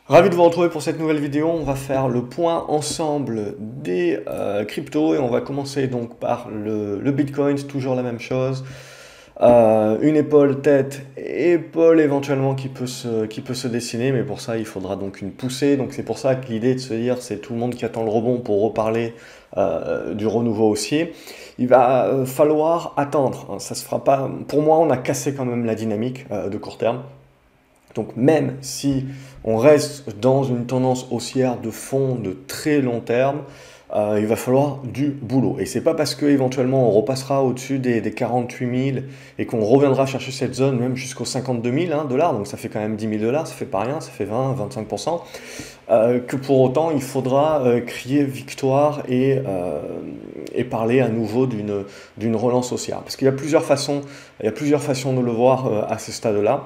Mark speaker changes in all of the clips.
Speaker 1: Ravi de vous retrouver pour cette nouvelle vidéo. On va faire le point ensemble des cryptos et on va commencer donc par le Bitcoin, c'est toujours la même chose. Une épaule tête, épaule éventuellement qui peut se dessiner, mais pour ça il faudra donc une poussée. Donc c'est pour ça que l'idée de se dire c'est tout le monde qui attend le rebond pour reparler du renouveau haussier. Il va falloir attendre, hein. Ça se fera pas. Pour moi, on a cassé quand même la dynamique de court terme. Donc même si on reste dans une tendance haussière de fond de très long terme, il va falloir du boulot. Et c'est pas parce que éventuellement on repassera au-dessus des 48 000 et qu'on reviendra chercher cette zone même jusqu'aux 52 000 dollars, donc ça fait quand même 10 000 dollars, ça fait pas rien, ça fait 20-25%, que pour autant il faudra crier victoire et parler à nouveau d'une relance haussière. Parce qu'il y a plusieurs façons de le voir à ce stade-là.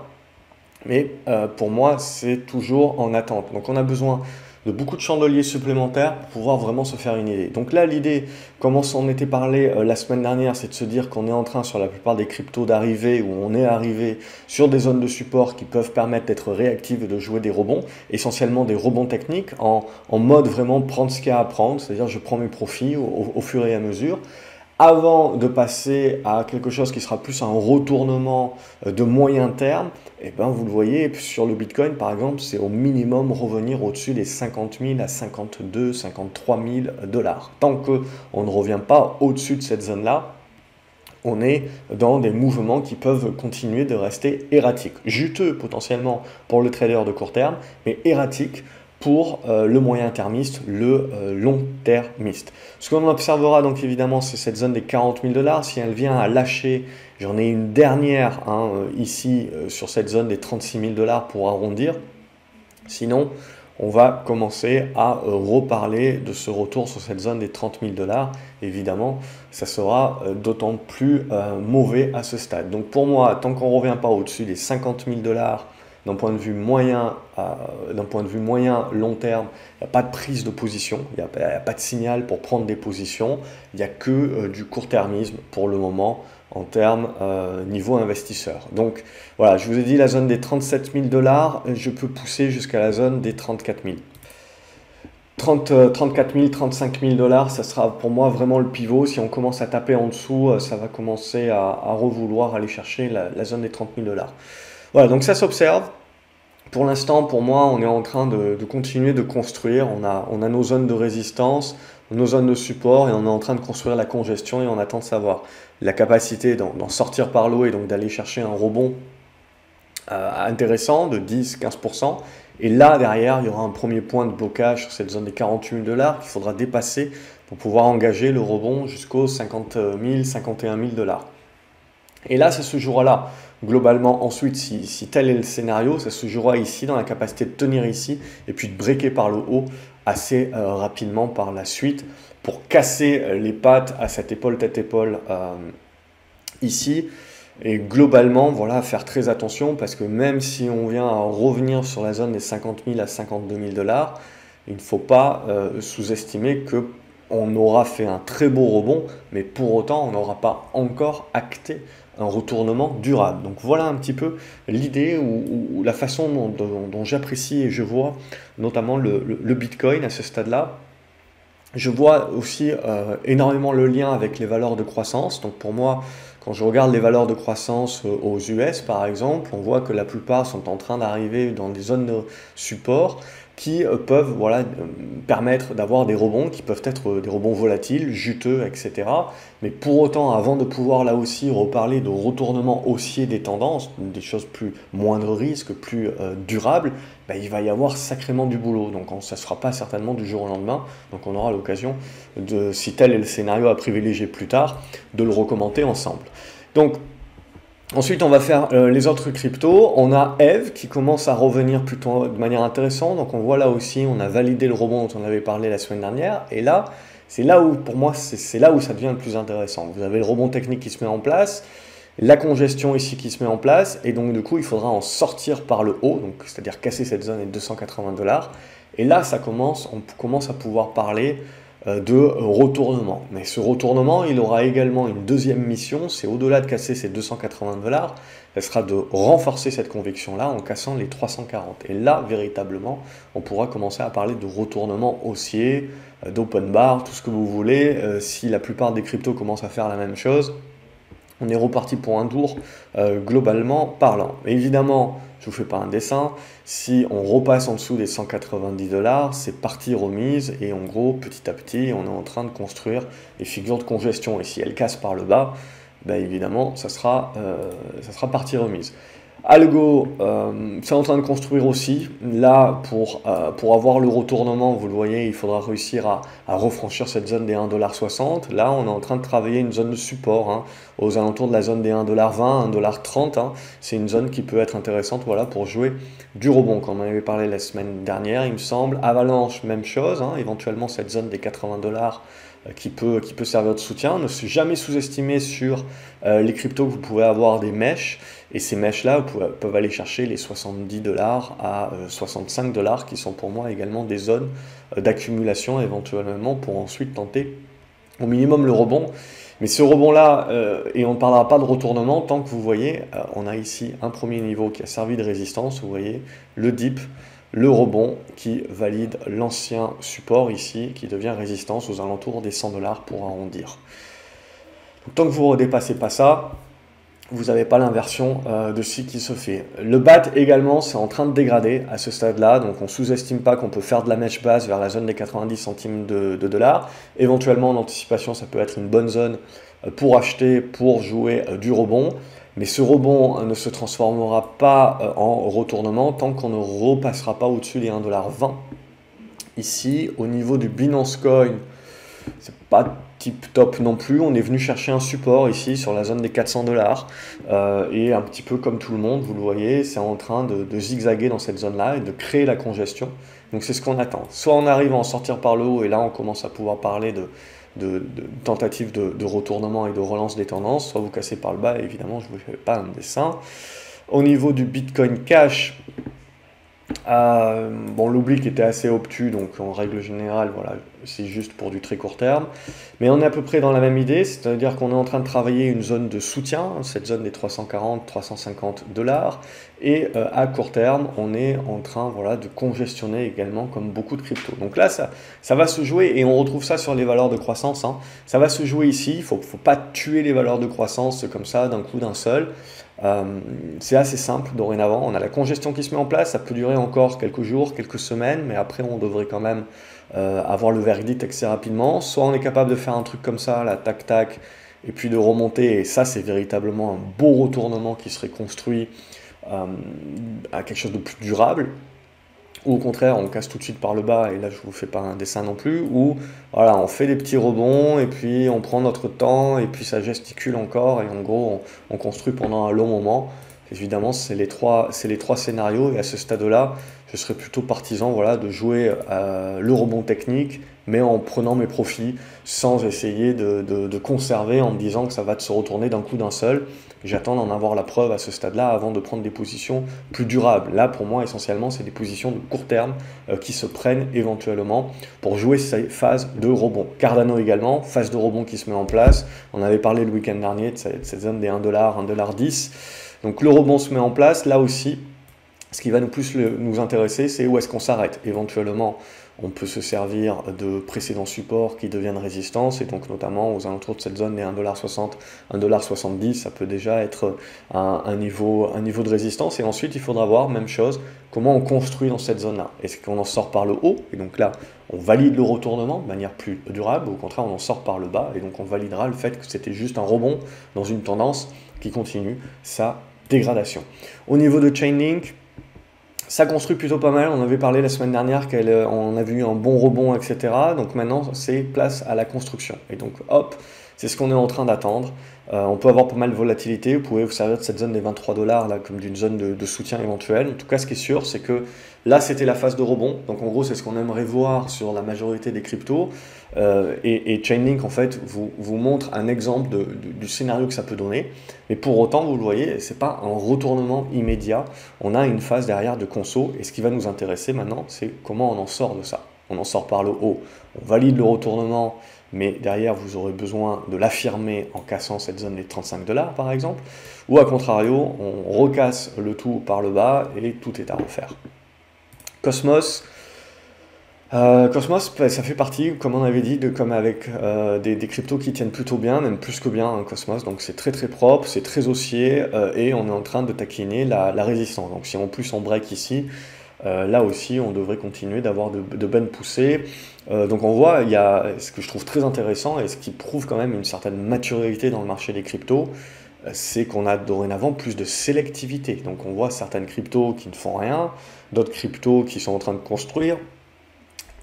Speaker 1: Mais pour moi, c'est toujours en attente. Donc on a besoin de beaucoup de chandeliers supplémentaires pour pouvoir vraiment se faire une idée. Donc là, l'idée, comme on s'en était parlé la semaine dernière, c'est de se dire qu'on est en train sur la plupart des cryptos d'arriver, ou on est arrivé sur des zones de support qui peuvent permettre d'être réactifs et de jouer des rebonds, essentiellement des rebonds techniques, en mode vraiment prendre ce qu'il y a à prendre, c'est-à-dire je prends mes profits au fur et à mesure. Avant de passer à quelque chose qui sera plus un retournement de moyen terme, et ben vous le voyez, sur le Bitcoin par exemple, c'est au minimum revenir au-dessus des 50 000 à 52 53 000 dollars. Tant qu'on ne revient pas au-dessus de cette zone-là, on est dans des mouvements qui peuvent continuer de rester erratiques. Juteux potentiellement pour le trader de court terme, mais erratiques pour le moyen termiste, le long termiste. Ce qu'on observera donc évidemment, c'est cette zone des 40 000 dollars. Si elle vient à lâcher, j'en ai une dernière ici sur cette zone des 36 000 dollars pour arrondir. Sinon, on va commencer à reparler de ce retour sur cette zone des 30 000 dollars. Évidemment, ça sera d'autant plus mauvais à ce stade. Donc pour moi, tant qu'on ne revient pas au-dessus des 50 000 dollars, d'un point de vue moyen long terme, il n'y a pas de prise de position, il n'y a pas de signal pour prendre des positions, il n'y a que du court-termisme pour le moment en termes niveau investisseur. Donc voilà, je vous ai dit la zone des 37 000 dollars, je peux pousser jusqu'à la zone des 34 000. 34 000, 35 000 dollars, ça sera pour moi vraiment le pivot. Si on commence à taper en dessous, ça va commencer à revouloir aller chercher la zone des 30 000 dollars. Voilà, donc ça s'observe. Pour l'instant, pour moi, on est en train de continuer de construire. On a nos zones de résistance, nos zones de support, et on est en train de construire la congestion et on attend de savoir la capacité d'en sortir par l'eau et donc d'aller chercher un rebond intéressant de 10-15%. Et là, derrière, il y aura un premier point de blocage sur cette zone des 48 000 dollars qu'il faudra dépasser pour pouvoir engager le rebond jusqu'aux 50 000, 51 000 dollars. Et là, ça se jouera là. Globalement, ensuite, si tel est le scénario, ça se jouera ici, dans la capacité de tenir ici, et puis de breaker par le haut assez rapidement par la suite, pour casser les pattes à cette épaule tête-épaule ici. Et globalement, voilà, faire très attention, parce que même si on vient à revenir sur la zone des 50 000 à 52 000 dollars, il ne faut pas sous-estimer que on aura fait un très beau rebond, mais pour autant, on n'aura pas encore acté un retournement durable. Donc voilà un petit peu l'idée ou la façon dont j'apprécie et je vois notamment le Bitcoin à ce stade-là. Je vois aussi énormément le lien avec les valeurs de croissance. Donc pour moi, quand je regarde les valeurs de croissance aux US par exemple, on voit que la plupart sont en train d'arriver dans des zones de support qui peuvent permettre d'avoir des rebonds, qui peuvent être des rebonds volatiles, juteux, etc. Mais pour autant, avant de pouvoir là aussi reparler de retournement haussier des tendances, des choses moindre risque, plus durables, il va y avoir sacrément du boulot. Donc ça ne sera pas certainement du jour au lendemain. Donc on aura l'occasion, si tel est le scénario à privilégier plus tard, de le recommenter ensemble. Donc ensuite, on va faire les autres cryptos. On a Eve qui commence à revenir plutôt de manière intéressante. Donc on voit là aussi, on a validé le rebond dont on avait parlé la semaine dernière. Et là, c'est là où, pour moi, c'est là où ça devient le plus intéressant. Vous avez le rebond technique qui se met en place, la congestion ici qui se met en place. Et donc du coup, il faudra en sortir par le haut, c'est-à-dire casser cette zone des 280 dollars. Et là, on commence à pouvoir parler de retournement. Mais ce retournement, il aura également une deuxième mission, c'est au-delà de casser ces 280 $, ça sera de renforcer cette conviction-là en cassant les 340. Et là, véritablement, on pourra commencer à parler de retournement haussier, d'open bar, tout ce que vous voulez. Si la plupart des cryptos commencent à faire la même chose, on est reparti pour un tour globalement parlant. Mais évidemment, je ne vous fais pas un dessin, si on repasse en dessous des 190 $, c'est partie remise et en gros, petit à petit, on est en train de construire les figures de congestion. Et si elles cassent par le bas, ben évidemment, ça sera partie remise. Algo, c'est en train de construire aussi. Là, pour avoir le retournement, vous le voyez, il faudra réussir à refranchir cette zone des 1,60 $. Là, on est en train de travailler une zone de support hein, aux alentours de la zone des 1,20 $, 1,30 $. Hein. C'est une zone qui peut être intéressante voilà, pour jouer du rebond. Comme on en avait parlé la semaine dernière, il me semble. Avalanche, même chose. Hein, éventuellement, cette zone des 80 $ qui peut servir de soutien. Ne jamais sous-estimer sur les cryptos que vous pouvez avoir des mèches. Et ces mèches-là peuvent aller chercher les 70 $ à 65 $ qui sont pour moi également des zones d'accumulation éventuellement pour ensuite tenter au minimum le rebond. Mais ce rebond-là, et on ne parlera pas de retournement tant que vous voyez, on a ici un premier niveau qui a servi de résistance, vous voyez, le dip, le rebond qui valide l'ancien support ici qui devient résistance aux alentours des 100 $ pour arrondir. Donc, tant que vous ne redépassez pas ça, vous n'avez pas l'inversion de ce qui se fait. Le BAT également, c'est en train de dégrader à ce stade-là, donc on ne sous-estime pas qu'on peut faire de la mèche basse vers la zone des 90 centimes de dollars. Éventuellement, en anticipation, ça peut être une bonne zone pour acheter, pour jouer du rebond. Mais ce rebond ne se transformera pas en retournement tant qu'on ne repassera pas au-dessus des 1,20 $. Ici, au niveau du Binance Coin, c'est pas tip top non plus, on est venu chercher un support ici sur la zone des 400 $, et un petit peu comme tout le monde, vous le voyez, c'est en train de zigzaguer dans cette zone-là et de créer la congestion. Donc c'est ce qu'on attend. Soit on arrive à en sortir par le haut et là on commence à pouvoir parler de tentatives de retournement et de relance des tendances, soit vous cassez par le bas, et évidemment je ne vous fais pas un dessin. Au niveau du Bitcoin Cash, bon, l'oblique était assez obtus, donc en règle générale, voilà, c'est juste pour du très court terme. Mais on est à peu près dans la même idée, c'est-à-dire qu'on est en train de travailler une zone de soutien, cette zone des 340-350 $. Et à court terme, on est en train voilà, de congestionner également comme beaucoup de cryptos. Donc là, ça va se jouer, et on retrouve ça sur les valeurs de croissance. Hein. Ça va se jouer ici, il ne faut pas tuer les valeurs de croissance comme ça d'un coup d'un seul. C'est assez simple dorénavant, on a la congestion qui se met en place, ça peut durer encore quelques jours, quelques semaines, mais après on devrait quand même avoir le verdict assez rapidement. Soit on est capable de faire un truc comme ça, là, tac tac, et puis de remonter, et ça c'est véritablement un beau retournement qui serait construit à quelque chose de plus durable. Ou au contraire, on casse tout de suite par le bas, et là je ne vous fais pas un dessin non plus, ou voilà, on fait des petits rebonds, et puis on prend notre temps, et puis ça gesticule encore, et en gros on construit pendant un long moment. Évidemment, c'est les trois scénarios, et à ce stade-là, je serais plutôt partisan voilà, de jouer le rebond technique, mais en prenant mes profits, sans essayer de conserver en me disant que ça va se retourner d'un coup d'un seul. J'attends d'en avoir la preuve à ce stade-là avant de prendre des positions plus durables. Là, pour moi, essentiellement, c'est des positions de court terme qui se prennent éventuellement pour jouer ces phases de rebond. Cardano également, phase de rebond qui se met en place. On avait parlé le week-end dernier de cette zone des 1 $, 1,10 $. Donc le rebond se met en place. Là aussi, ce qui va nous intéresser, c'est où est-ce qu'on s'arrête. Éventuellement, on peut se servir de précédents supports qui deviennent résistance, et donc notamment aux alentours de cette zone des 1,60 $, 1,70 $, ça peut déjà être un niveau de résistance. Et ensuite, il faudra voir, même chose, comment on construit dans cette zone-là. Est-ce qu'on en sort par le haut, et donc là, on valide le retournement de manière plus durable, ou au contraire, on en sort par le bas, et donc on validera le fait que c'était juste un rebond dans une tendance qui continue sa dégradation. Au niveau de Chainlink, ça construit plutôt pas mal, on avait parlé la semaine dernière qu'on avait eu un bon rebond, etc. Donc maintenant, c'est place à la construction. Et donc, hop, c'est ce qu'on est en train d'attendre. On peut avoir pas mal de volatilité, vous pouvez vous servir de cette zone des 23 $, là, comme d'une zone de soutien éventuel. En tout cas, ce qui est sûr, c'est que là, c'était la phase de rebond. Donc en gros, c'est ce qu'on aimerait voir sur la majorité des cryptos. Et Chainlink, en fait, vous montre un exemple du scénario que ça peut donner. Mais pour autant, vous le voyez, ce n'est pas un retournement immédiat. On a une phase derrière de conso. Et ce qui va nous intéresser maintenant, c'est comment on en sort de ça. on en sort par le haut, on valide le retournement, mais derrière vous aurez besoin de l'affirmer en cassant cette zone des 35 $, par exemple, ou à contrario, on recasse le tout par le bas et tout est à refaire. Cosmos, Cosmos, ça fait partie, comme on avait dit, comme avec des cryptos qui tiennent plutôt bien, même plus que bien, hein, Cosmos. Donc c'est très très propre, c'est très haussier et on est en train de taquiner la résistance. Donc si en plus on break ici, là aussi on devrait continuer d'avoir de bonnes poussées. Donc on voit, il y a ce que je trouve très intéressant et ce qui prouve quand même une certaine maturité dans le marché des cryptos, c'est qu'on a dorénavant plus de sélectivité. Donc on voit certaines cryptos qui ne font rien, d'autres cryptos qui sont en train de construire.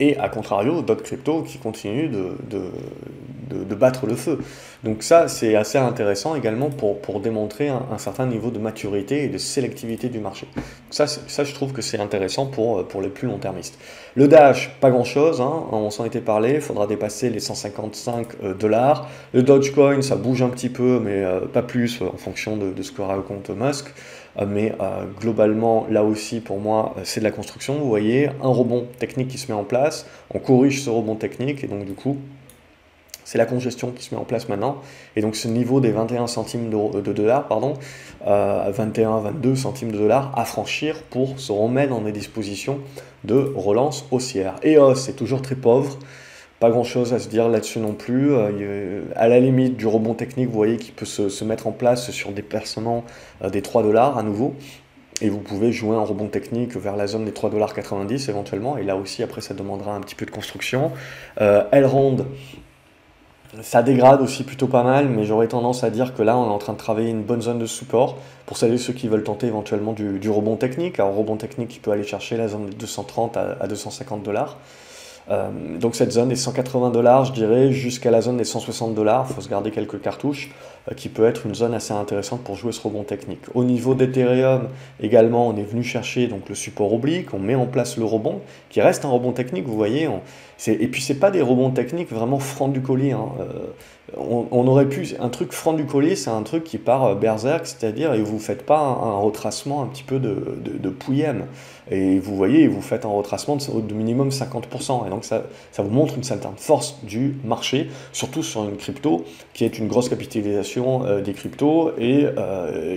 Speaker 1: Et à contrario, d'autres cryptos qui continuent de battre le feu. Donc ça, c'est assez intéressant également pour démontrer un certain niveau de maturité et de sélectivité du marché. Ça, je trouve que c'est intéressant pour les plus long-termistes. Le Dash, pas grand-chose, hein, on s'en était parlé, il faudra dépasser les 155 $. Le Dogecoin, ça bouge un petit peu, mais pas plus en fonction de ce que raconte Musk. Mais globalement, là aussi, pour moi, c'est de la construction. Vous voyez, un rebond technique qui se met en place, on corrige ce rebond technique, et donc du coup, c'est la congestion qui se met en place maintenant. Et donc ce niveau des 21 centimes de dollars, pardon, 21, 22 centimes de dollars à franchir pour se remettre dans des dispositions de relance haussière. EOS, c'est toujours très pauvre. Pas grand chose à se dire là-dessus non plus. À la limite du rebond technique, vous voyez qu'il peut se mettre en place sur des percements des 3 $ à nouveau. Et vous pouvez jouer un rebond technique vers la zone des 3,90 $ éventuellement. Et là aussi, après, ça demandera un petit peu de construction. Elrond, ça dégrade aussi plutôt pas mal, mais j'aurais tendance à dire que là, on est en train de travailler une bonne zone de support pour celles et ceux qui veulent tenter éventuellement du rebond technique. Alors, rebond technique qui peut aller chercher la zone de 230 à 250 $. Donc cette zone des 180 $, je dirais, jusqu'à la zone des 160 $, il faut se garder quelques cartouches, qui peut être une zone assez intéressante pour jouer ce rebond technique. Au niveau d'Ethereum, également, on est venu chercher donc, le support oblique, on met en place le rebond, qui reste un rebond technique, vous voyez, et puis c'est pas des rebonds techniques vraiment francs du collier, hein. On aurait pu, un truc franc du collier, c'est un truc qui part berserk, c'est-à-dire, et vous faites pas un retracement un petit peu de pouillem. Et vous voyez, vous faites un retracement de minimum 50%. Et donc ça vous montre une certaine force du marché, surtout sur une crypto qui est une grosse capitalisation des cryptos et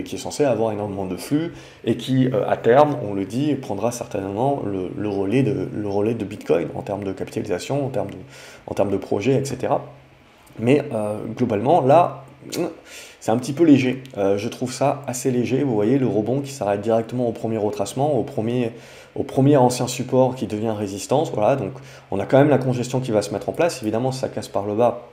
Speaker 1: qui est censée avoir énormément de flux et qui, à terme, on le dit, prendra certainement le relais de Bitcoin en termes de capitalisation, en termes de projet, etc. Mais globalement, là, c'est un petit peu léger. Je trouve ça assez léger. Vous voyez le rebond qui s'arrête directement au premier retracement, au premier ancien support qui devient résistance. Voilà, donc on a quand même la congestion qui va se mettre en place. Évidemment, si ça casse par le bas,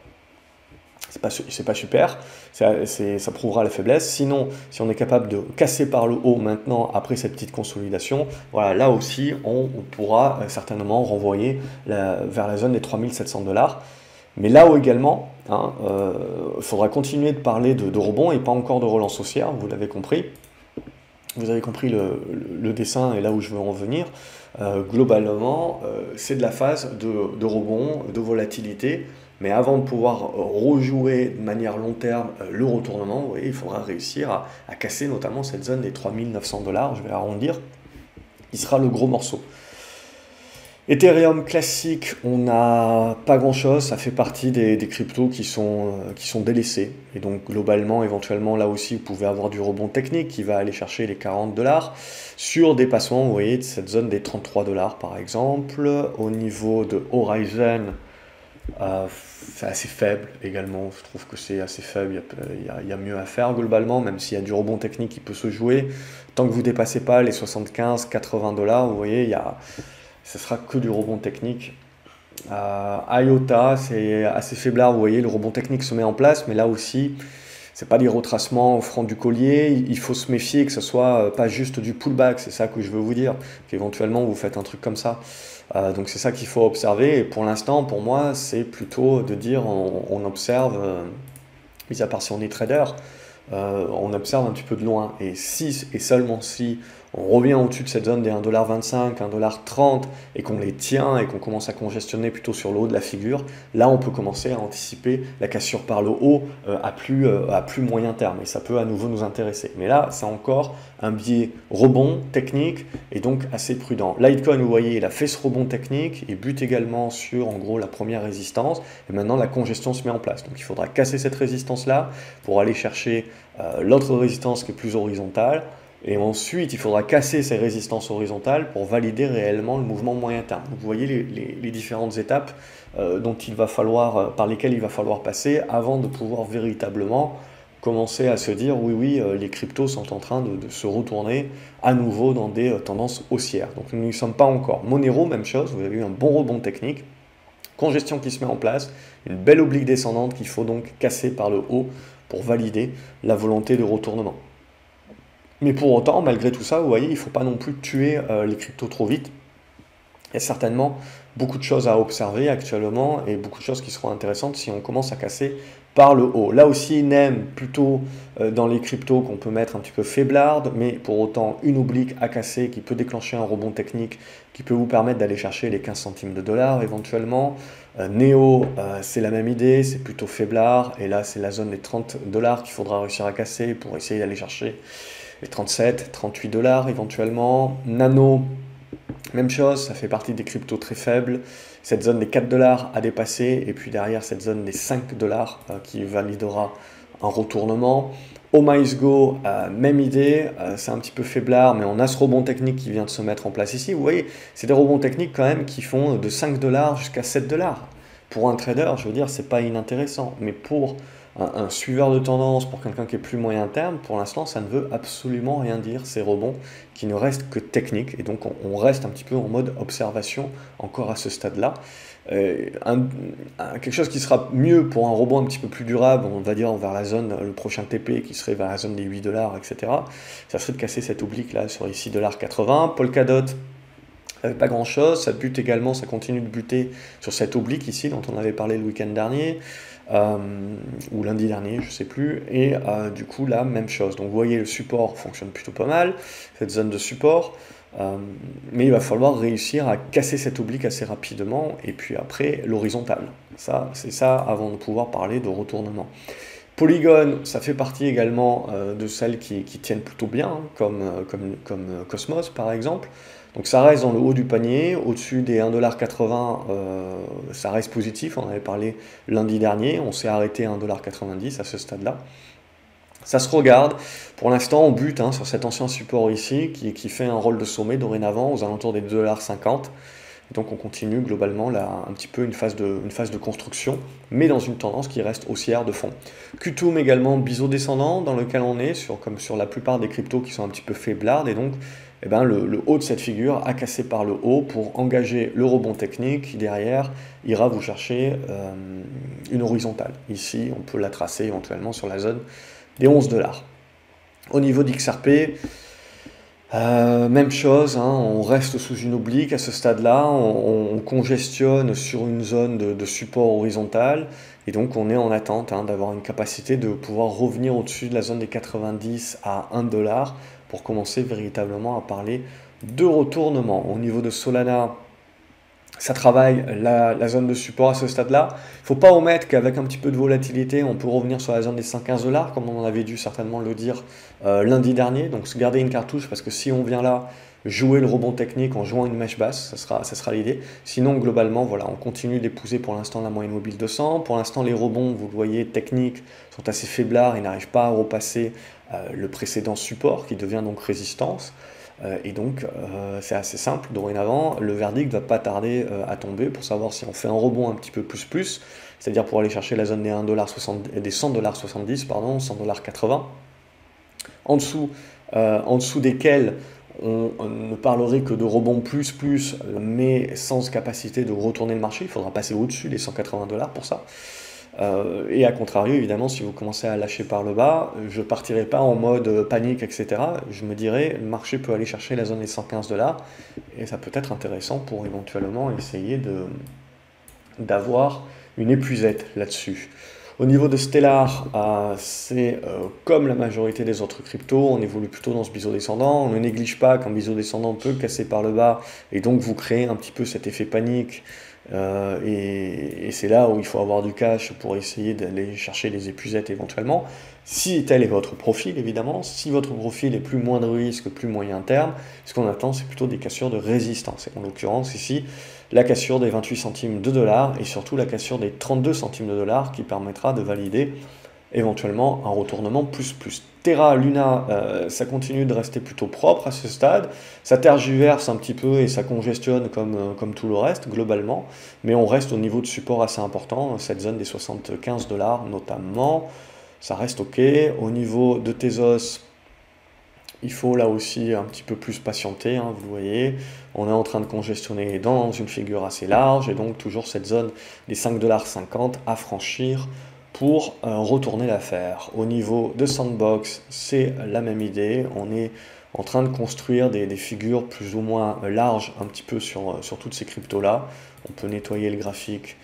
Speaker 1: c'est pas super. Ça prouvera la faiblesse. Sinon, si on est capable de casser par le haut maintenant, après cette petite consolidation, voilà, là aussi, on pourra certainement renvoyer vers la zone des 3700 $. Mais là où également, il faudra continuer de parler de rebond et pas encore de relance haussière, vous l'avez compris. Vous avez compris le dessin et là où je veux en venir. Globalement, c'est de la phase de rebond, de volatilité. Mais avant de pouvoir rejouer de manière long terme le retournement, vous voyez, il faudra réussir à casser notamment cette zone des 3900 $, je vais arrondir, qui sera le gros morceau. Ethereum classique, on n'a pas grand chose, ça fait partie des cryptos qui sont délaissés. Et donc globalement, éventuellement, là aussi, vous pouvez avoir du rebond technique qui va aller chercher les 40 $ sur dépassement, vous voyez, de cette zone des 33 $ par exemple. Au niveau de Horizon, c'est assez faible également, je trouve que c'est assez faible, il y a mieux à faire globalement, même s'il y a du rebond technique qui peut se jouer. Tant que vous ne dépassez pas les 75-80 $, vous voyez, ce sera que du rebond technique. IOTA, c'est assez faiblard, vous voyez, le rebond technique se met en place, mais là aussi, c'est pas des retracements au franc du collier, il faut se méfier que ce soit pas juste du pullback, c'est ça que je veux vous dire, qu'éventuellement vous faites un truc comme ça. Donc c'est ça qu'il faut observer, et pour l'instant, pour moi, c'est plutôt de dire, on observe, mis à part si on est trader, on observe un petit peu de loin, et si et seulement si on revient au-dessus de cette zone des 1,25 $, 1,30 $, et qu'on les tient et qu'on commence à congestionner plutôt sur le haut de la figure, là on peut commencer à anticiper la cassure par le haut à plus moyen terme, et ça peut à nouveau nous intéresser. Mais là, c'est encore un biais rebond technique, et donc assez prudent. Litecoin, vous voyez, il a fait ce rebond technique, il bute également sur, en gros, la première résistance, et maintenant la congestion se met en place. Donc il faudra casser cette résistance-là pour aller chercher l'autre résistance qui est plus horizontale, et ensuite il faudra casser ces résistances horizontales pour valider réellement le mouvement moyen terme. Donc vous voyez les différentes étapes par lesquelles il va falloir passer avant de pouvoir véritablement commencer à se dire oui, les cryptos sont en train de se retourner à nouveau dans des tendances haussières. Donc nous n'y sommes pas encore. Monero, même chose, vous avez eu un bon rebond technique, congestion qui se met en place, une belle oblique descendante qu'il faut donc casser par le haut pour valider la volonté de retournement. Mais pour autant, malgré tout ça, vous voyez, il ne faut pas non plus tuer les cryptos trop vite. Il y a certainement beaucoup de choses à observer actuellement et beaucoup de choses qui seront intéressantes si on commence à casser par le haut. Là aussi, NEM, plutôt dans les cryptos qu'on peut mettre un petit peu faiblarde, mais pour autant une oblique à casser qui peut déclencher un rebond technique qui peut vous permettre d'aller chercher les 15 centimes de dollars éventuellement. Neo, c'est la même idée, c'est plutôt faiblard, et là c'est la zone des 30 dollars qu'il faudra réussir à casser pour essayer d'aller chercher les 37, 38 dollars éventuellement. Nano, même chose, ça fait partie des cryptos très faibles. Cette zone des 4 dollars à dépasser, et puis derrière cette zone des 5 dollars qui validera un retournement. OmiseGo, même idée, c'est un petit peu faiblard, mais on a ce rebond technique qui vient de se mettre en place ici. Vous voyez, c'est des rebonds techniques quand même qui font de 5 dollars jusqu'à 7 dollars. Pour un trader, je veux dire, c'est pas inintéressant, mais pour un suiveur de tendance, pour quelqu'un qui est plus moyen terme, pour l'instant, ça ne veut absolument rien dire, ces rebonds qui ne restent que techniques, et donc on reste un petit peu en mode observation encore à ce stade-là. Quelque chose qui sera mieux pour un rebond un petit peu plus durable, on va dire vers la zone, le prochain TP qui serait vers la zone des 8 dollars, etc. Ça serait de casser cette oblique là sur les 6,80 $. Polkadot, pas grand chose, ça bute également, ça continue de buter sur cette oblique ici dont on avait parlé le week-end dernier, ou lundi dernier, je sais plus, et du coup là, même chose. Donc vous voyez, le support fonctionne plutôt pas mal, cette zone de support, mais il va falloir réussir à casser cette oblique assez rapidement, et puis après l'horizontale. Ça, c'est ça avant de pouvoir parler de retournement. Polygon, ça fait partie également de celles qui tiennent plutôt bien, hein, comme Cosmos par exemple. Donc ça reste dans le haut du panier, au-dessus des 1,80 $, ça reste positif, on en avait parlé lundi dernier, on s'est arrêté à 1,90 $ à ce stade-là. Ça se regarde, pour l'instant on bute sur cet ancien support ici, qui fait un rôle de sommet dorénavant aux alentours des 2,50 $. Donc on continue globalement là un petit peu une phase de construction, mais dans une tendance qui reste haussière de fond. Qtum également biseau descendant dans lequel on est, comme sur la plupart des cryptos qui sont un petit peu faiblardes, et donc le haut de cette figure a cassé par le haut pour engager le rebond technique qui derrière ira vous chercher une horizontale. Ici on peut la tracer éventuellement sur la zone des 11 $. Au niveau d'XRP, même chose, on reste sous une oblique à ce stade-là, on congestionne sur une zone de support horizontal, et donc on est en attente d'avoir une capacité de pouvoir revenir au-dessus de la zone des 90 à 1 $, pour commencer véritablement à parler de retournement. Au niveau de Solana, ça travaille la zone de support à ce stade-là. Il ne faut pas omettre qu'avec un petit peu de volatilité, on peut revenir sur la zone des 115 $, comme on en avait dû certainement le dire lundi dernier. Donc se garder une cartouche, parce que si on vient là jouer le rebond technique en jouant une mèche basse, ça sera l'idée. Sinon, globalement, voilà, on continue d'épouser pour l'instant la moyenne mobile 200. Pour l'instant, les rebonds, vous le voyez, techniques, sont assez faiblards. Ils n'arrivent pas à repasser le précédent support, qui devient donc résistance. Et donc, c'est assez simple. Dorénavant, le verdict va pas tarder à tomber pour savoir si on fait un rebond un petit peu plus, c'est-à-dire pour aller chercher la zone des 100,70 $, pardon, 100,80 $, en dessous desquels on ne parlerait que de rebond plus, mais sans capacité de retourner le marché. Il faudra passer au-dessus des 180 $ pour ça. Et à contrario, évidemment, si vous commencez à lâcher par le bas, je ne partirai pas en mode panique, etc. Je me dirais, le marché peut aller chercher la zone des 115 $, et ça peut être intéressant pour éventuellement essayer d'avoir une épuisette là-dessus. Au niveau de Stellar, c'est comme la majorité des autres cryptos, on évolue plutôt dans ce biseau descendant. On ne néglige pas qu'un biseau descendant peut casser par le bas et donc vous créez un petit peu cet effet panique. Et c'est là où il faut avoir du cash pour essayer d'aller chercher les épuisettes éventuellement. Si tel est votre profil, évidemment, si votre profil est plus moins de risque, plus moyen terme, ce qu'on attend, c'est plutôt des cassures de résistance. Et en l'occurrence, ici, la cassure des 28 centimes de dollars et surtout la cassure des 32 centimes de dollars qui permettra de valider éventuellement un retournement plus. Terra Luna, ça continue de rester plutôt propre à ce stade, ça tergiverse un petit peu et ça congestionne comme tout le reste globalement, mais on reste au niveau de support assez important, cette zone des 75 dollars notamment, ça reste ok. Au niveau de Tezos, il faut là aussi un petit peu plus patienter, hein, vous voyez, on est en train de congestionner dans une figure assez large et donc toujours cette zone des 5,50$ à franchir pour retourner l'affaire. Au niveau de Sandbox, c'est la même idée, on est en train de construire des figures plus ou moins larges un petit peu sur toutes ces cryptos-là. On peut nettoyer le graphique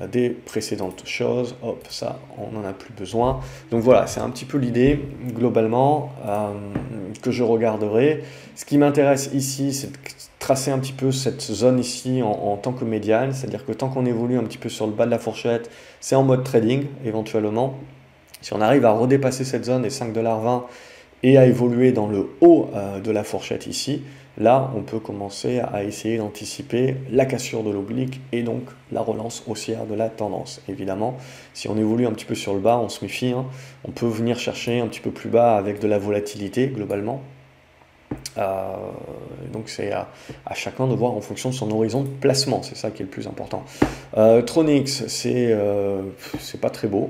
Speaker 1: des précédentes choses, hop, ça, on n'en a plus besoin. Donc voilà, c'est un petit peu l'idée, globalement, que je regarderai. Ce qui m'intéresse ici, c'est de tracer un petit peu cette zone ici en tant que médiane, c'est-à-dire que tant qu'on évolue un petit peu sur le bas de la fourchette, c'est en mode trading, éventuellement. Si on arrive à redépasser cette zone des 5,20$ et à évoluer dans le haut de la fourchette ici, là, on peut commencer à essayer d'anticiper la cassure de l'oblique et donc la relance haussière de la tendance. Évidemment, si on évolue un petit peu sur le bas, on se méfie, hein, on peut venir chercher un petit peu plus bas avec de la volatilité globalement. Donc c'est à chacun de voir en fonction de son horizon de placement, c'est ça qui est le plus important. Tronix, c'est pas très beau.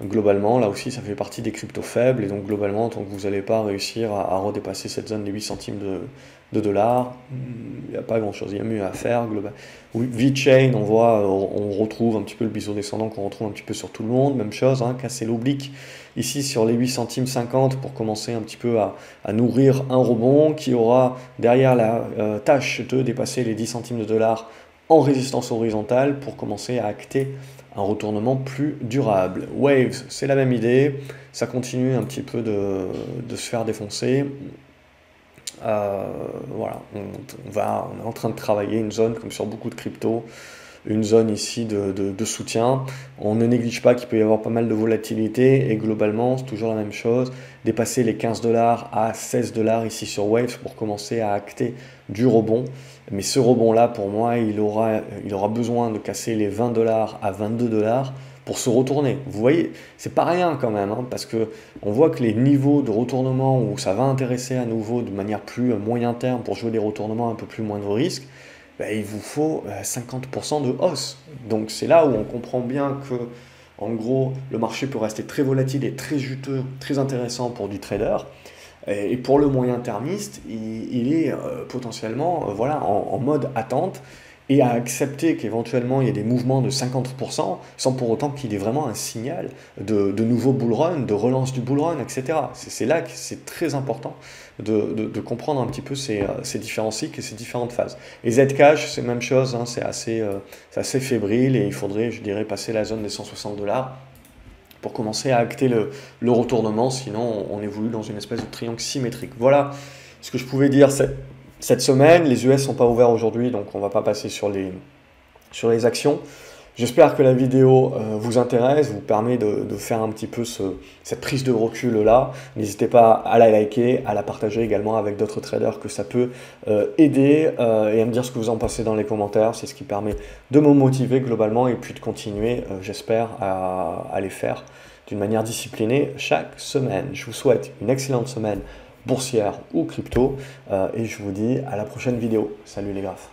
Speaker 1: Globalement, là aussi, ça fait partie des cryptos faibles, et donc globalement, tant que vous n'allez pas réussir à redépasser cette zone des 8 centimes de dollars, il n'y a pas grand-chose, il y a mieux à faire. VeChain, on retrouve un petit peu le biseau descendant qu'on retrouve un petit peu sur tout le monde, même chose, hein, casser l'oblique ici sur les 8 centimes 50 pour commencer un petit peu à nourrir un rebond qui aura derrière la tâche de dépasser les 10 centimes de dollars en résistance horizontale pour commencer à acter un retournement plus durable. Waves, c'est la même idée, ça continue un petit peu de se faire défoncer. Voilà, on est en train de travailler une zone comme sur beaucoup de cryptos, une zone ici de soutien. On ne néglige pas qu'il peut y avoir pas mal de volatilité et globalement c'est toujours la même chose, dépasser les 15$ à 16$ ici sur Waves pour commencer à acter du rebond. Mais ce rebond là pour moi il aura besoin de casser les 20$ à 22$ pour se retourner. Vous voyez, c'est pas rien quand même, hein, parce que on voit que les niveaux de retournement où ça va intéresser à nouveau de manière plus moyen terme pour jouer des retournements un peu plus moindre risque, ben, il vous faut 50% de hausse. Donc c'est là où on comprend bien que, en gros, le marché peut rester très volatile et très juteux, très intéressant pour du trader. Et pour le moyen termiste, il est potentiellement voilà, en mode attente et à accepter qu'éventuellement il y ait des mouvements de 50% sans pour autant qu'il y ait vraiment un signal de nouveau bull run, de relance du bull run, etc. C'est là que c'est très important de comprendre un petit peu ces différents cycles et ces différentes phases. Et Zcash, c'est la même chose, hein, c'est assez fébrile et il faudrait, je dirais, passer la zone des 160$ pour commencer à acter le retournement, sinon on évolue dans une espèce de triangle symétrique. Voilà ce que je pouvais dire cette semaine. Les US ne sont pas ouverts aujourd'hui, donc on ne va pas passer sur les actions. J'espère que la vidéo vous intéresse, vous permet de faire un petit peu cette prise de recul là. N'hésitez pas à la liker, à la partager également avec d'autres traders que ça peut aider et à me dire ce que vous en pensez dans les commentaires. C'est ce qui permet de me motiver globalement et puis de continuer, j'espère, à les faire d'une manière disciplinée chaque semaine. Je vous souhaite une excellente semaine boursière ou crypto et je vous dis à la prochaine vidéo. Salut les graphes.